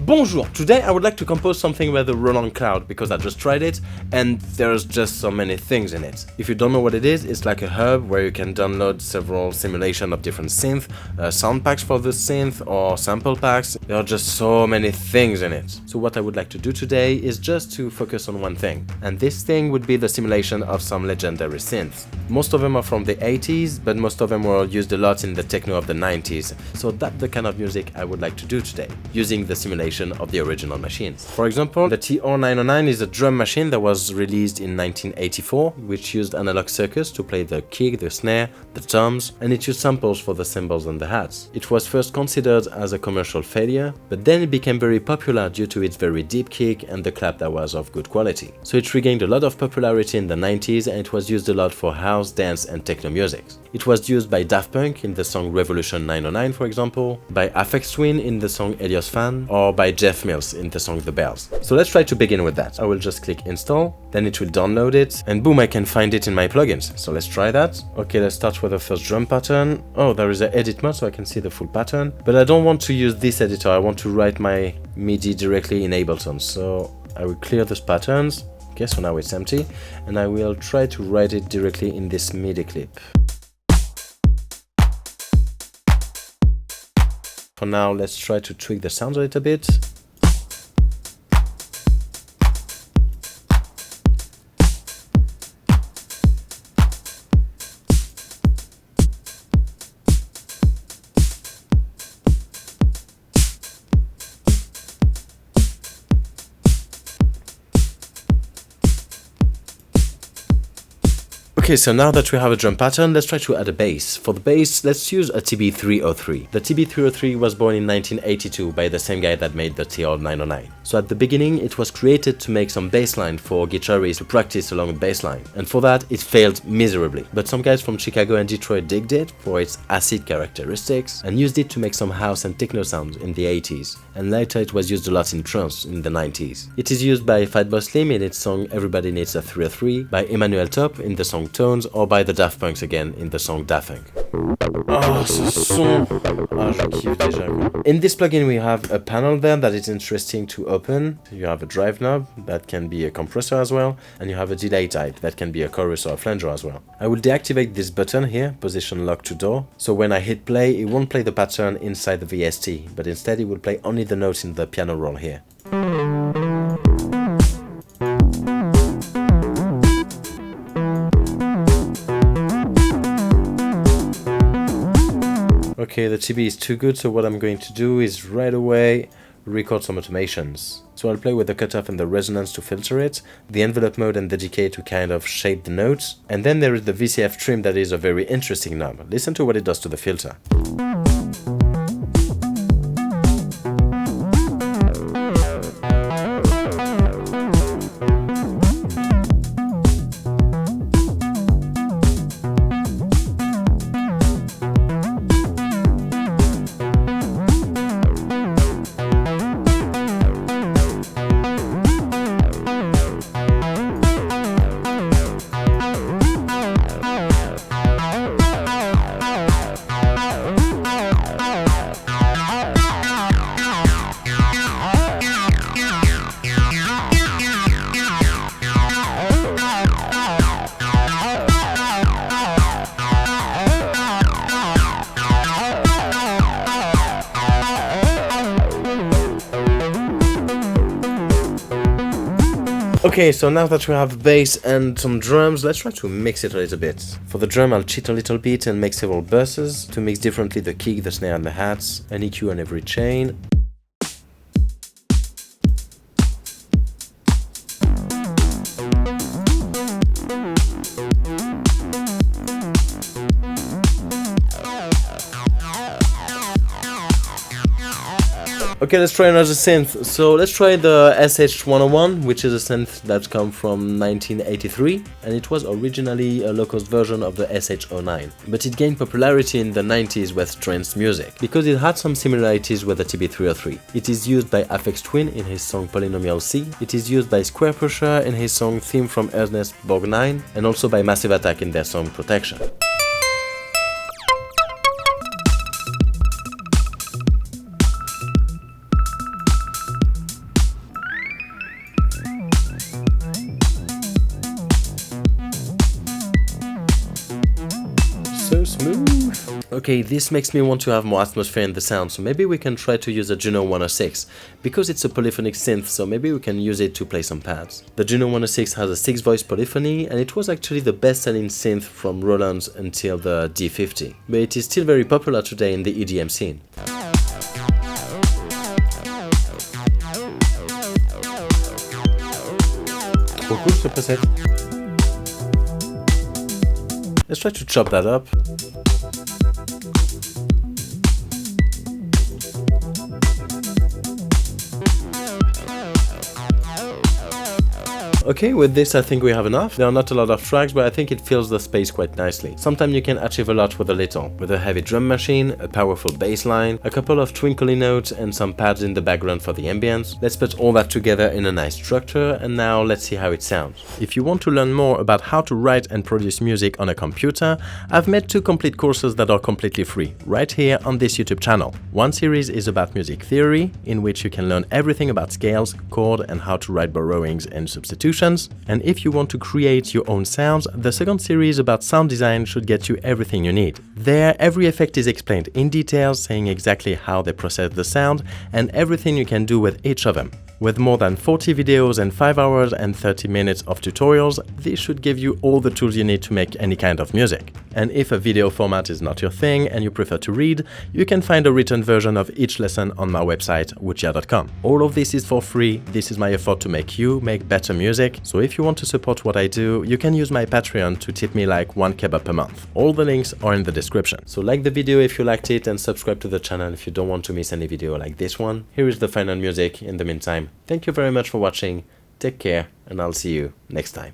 Bonjour! Today I would like to compose something with the Roland Cloud because I just tried it and there's just so many things in it. If you don't know what it is, it's like a hub where you can download several simulations of different synths, sound packs for the synth or sample packs. There are just so many things in it. So what I would like to do today is just to focus on one thing, and this thing would be the simulation of some legendary synths. Most of them are from the 80s, but most of them were used a lot in the techno of the 90s, so that's the kind of music I would like to do today, using the simulation of the original machines. For example, the TR-909 is a drum machine that was released in 1984, which used analog circuits to play the kick, the snare, the toms, and it used samples for the cymbals and the hats. It was first considered as a commercial failure, but then it became very popular due to its very deep kick and the clap that was of good quality. So it regained a lot of popularity in the 90s and it was used a lot for house, dance and techno music. It was used by Daft Punk in the song Revolution 909, for example, by Aphex Twin in the song Elios Fan, or by Jeff Mills in the song The Bells. So let's try to begin with that. I will just click install, then it will download it, and boom, I can find it in my plugins. So let's try that. Okay, let's start with the first drum pattern. Oh, there is an edit mode so I can see the full pattern, but I don't want to use this editor. I want to write my MIDI directly in Ableton. So I will clear those patterns. Okay, so now it's empty, and I will try to write it directly in this MIDI clip. For now, let's try to tweak the sounds a little bit. Okay, so now that we have a drum pattern, let's try to add a bass. For the bass, let's use a TB303. The TB303 was born in 1982 by the same guy that made the TR-909. So at the beginning, it was created to make some bass line for guitarists to practice along the bass line. And for that, it failed miserably. But some guys from Chicago and Detroit digged it for its acid characteristics and used it to make some house and techno sounds in the 80s. And later it was used a lot in trance in the 90s. It is used by Fatboy Slim in its song Everybody Needs a 303, by Emmanuel Top in the song Tones, or by the Daft Punks again in the song Daft Punk. Oh, ce son! Ah, je kiffe déjà. In this plugin we have a panel there that is interesting to open. You have a drive knob that can be a compressor as well, and you have a delay type that can be a chorus or a flanger as well. I will deactivate this button here, position lock to door, so when I hit play it won't play the pattern inside the VST, but instead it will play only the notes in the piano roll here. Okay, the TB is too good, so what I'm going to do is right away record some automations. So I'll play with the cutoff and the resonance to filter it, the envelope mode and the decay to kind of shape the notes, and then there is the VCF trim that is a very interesting knob. Listen to what it does to the filter. Okay, so now that we have bass and some drums, let's try to mix it a little bit. For the drum, I'll cheat a little bit and make several buses to mix differently the kick, the snare and the hats, an EQ on every chain. Okay, let's try another synth. So let's try the SH101, which is a synth that comes from 1983, and it was originally a low-cost version of the SH09. But it gained popularity in the 90s with trance music, because it had some similarities with the TB303. It is used by Aphex Twin in his song Polynomial C, it is used by Square Pusher in his song Theme from Ernest Borgnine, and also by Massive Attack in their song Protection. Okay, this makes me want to have more atmosphere in the sound, so maybe we can try to use a Juno 106. Because it's a polyphonic synth, so maybe we can use it to play some pads. The Juno 106 has a 6-voice polyphony, and it was actually the best-selling synth from Roland until the D50. But it is still very popular today in the EDM scene. Trop cool ce preset. Let's try to chop that up. Okay, with this I think we have enough. There are not a lot of tracks, but I think it fills the space quite nicely. Sometimes you can achieve a lot with a little. With a heavy drum machine, a powerful bass line, a couple of twinkly notes and some pads in the background for the ambience. Let's put all that together in a nice structure, and now let's see how it sounds. If you want to learn more about how to write and produce music on a computer, I've made 2 complete courses that are completely free, right here on this YouTube channel. One series is about music theory, in which you can learn everything about scales, chord, and how to write borrowings and substitutions. And if you want to create your own sounds, the second series about sound design should get you everything you need. There, every effect is explained in detail, saying exactly how they process the sound and everything you can do with each of them. With more than 40 videos and 5 hours and 30 minutes of tutorials, this should give you all the tools you need to make any kind of music. And if a video format is not your thing and you prefer to read, you can find a written version of each lesson on my website, woochia.com. All of this is for free. This is my effort to make you make better music. So if you want to support what I do, you can use my Patreon to tip me like 1 kebab per month. All the links are in the description. So like the video if you liked it and subscribe to the channel if you don't want to miss any video like this one. Here is the final music. In the meantime, thank you very much for watching, take care, and I'll see you next time.